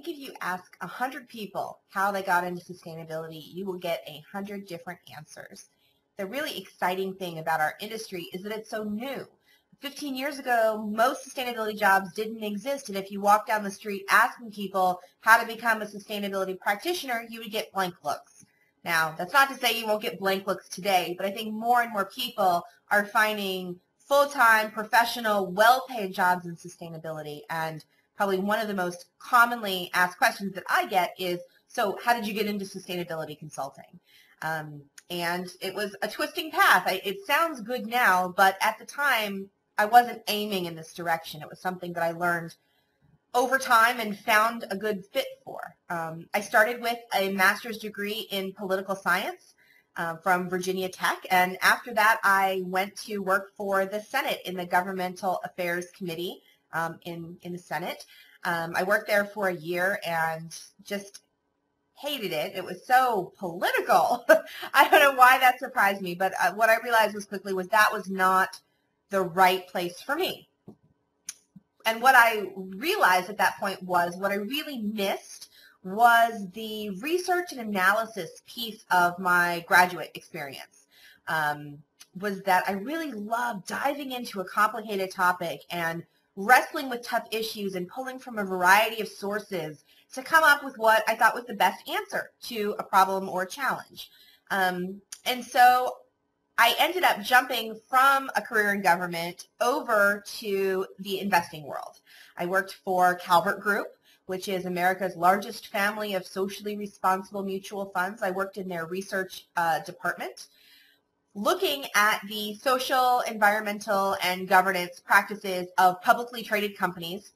think if you ask 100 people how they got into sustainability, you will get 100 different answers. The really exciting thing about our industry is that it's so new. 15 years ago, most sustainability jobs didn't exist, and if you walk down the street asking people how to become a sustainability practitioner, you would get blank looks. Now, that's not to say you won't get blank looks today, but I think more and more people are finding full-time, professional, well-paid jobs in sustainability. And probably one of the most commonly asked questions that I get is, so how did you get into sustainability consulting? And it was a twisting path. It sounds good now, but at the time, I wasn't aiming in this direction. It was something that I learned over time and found a good fit for. I started with a master's degree in political science from Virginia Tech, and after that I went to work for the Senate in the Governmental Affairs Committee in the Senate. I worked there for a year and just hated it. It was so political. I don't know why that surprised me, but what I realized quickly was that was not the right place for me. And what I realized at that point was what I really missed was the research and analysis piece of my graduate experience. Was that I really loved diving into a complicated topic and wrestling with tough issues and pulling from a variety of sources to come up with what I thought was the best answer to a problem or a challenge. And so I ended up jumping from a career in government over to the investing world. I worked for Calvert Group, which is America's largest family of socially responsible mutual funds. I worked in their research department, looking at the social, environmental, and governance practices of publicly traded companies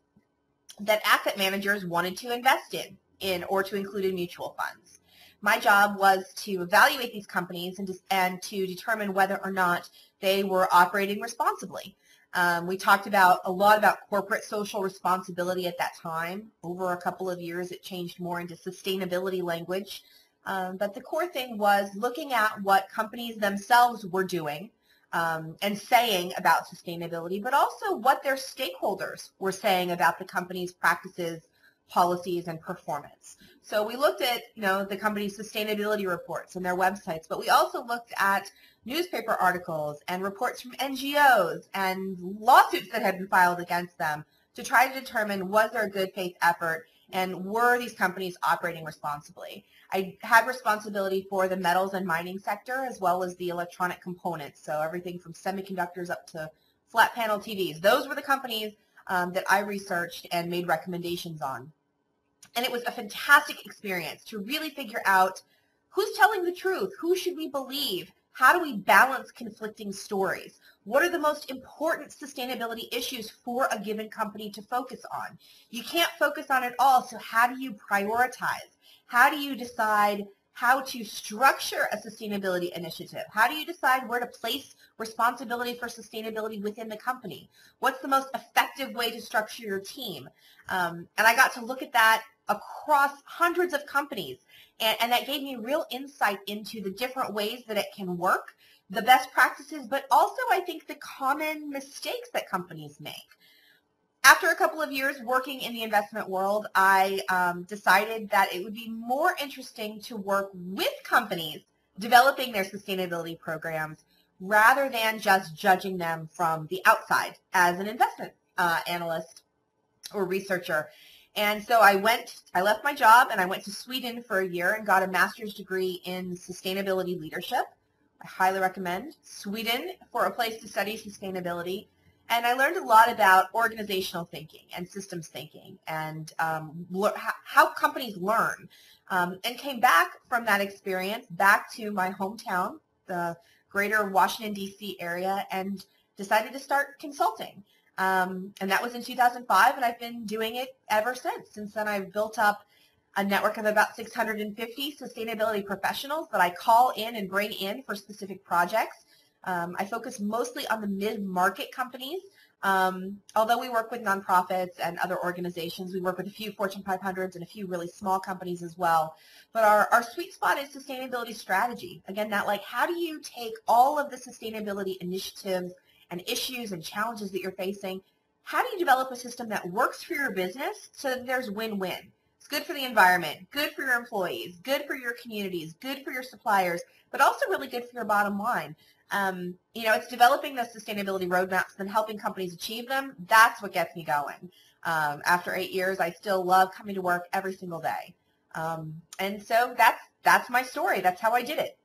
that asset managers wanted to invest in or to include in mutual funds. My job was to evaluate these companies and to determine whether or not they were operating responsibly. We talked a lot about corporate social responsibility at that time. Over a couple of years, it changed more into sustainability language. But the core thing was looking at what companies themselves were doing and saying about sustainability, but also what their stakeholders were saying about the company's practices, policies, and performance. So we looked at, the company's sustainability reports and their websites, but we also looked at newspaper articles and reports from NGOs and lawsuits that had been filed against them to try to determine, was there a good faith effort and were these companies operating responsibly. I had responsibility for the metals and mining sector as well as the electronic components, so everything from semiconductors up to flat panel TVs. Those were the companies that I researched and made recommendations on. And it was a fantastic experience to really figure out who's telling the truth, who should we believe, how do we balance conflicting stories, what are the most important sustainability issues for a given company to focus on. You can't focus on it all, so how do you prioritize? How do you decide how to structure a sustainability initiative? How do you decide where to place responsibility for sustainability within the company? What's the most effective way to structure your team? And I got to look at that across hundreds of companies, and that gave me real insight into the different ways that it can work, the best practices, but also I think the common mistakes that companies make. After a couple of years working in the investment world, I decided that it would be more interesting to work with companies developing their sustainability programs rather than just judging them from the outside as an investment analyst or researcher. And so I left my job and I went to Sweden for a year and got a master's degree in sustainability leadership. I highly recommend Sweden for a place to study sustainability. And I learned a lot about organizational thinking and systems thinking and how companies learn, and came back from that experience back to my hometown, the greater Washington, D.C. area, and decided to start consulting. And that was in 2005, and I've been doing it ever since. Since then, I've built up a network of about 650 sustainability professionals that I call in and bring in for specific projects. I focus mostly on the mid-market companies. Although we work with nonprofits and other organizations, we work with a few Fortune 500s and a few really small companies as well. But our sweet spot is sustainability strategy. Again, how do you take all of the sustainability initiatives and issues and challenges that you're facing? How do you develop a system that works for your business so that there's win-win? It's good for the environment, good for your employees, good for your communities, good for your suppliers, but also really good for your bottom line. It's developing those sustainability roadmaps and helping companies achieve them. That's what gets me going. After 8 years, I still love coming to work every single day. And so that's my story. That's how I did it.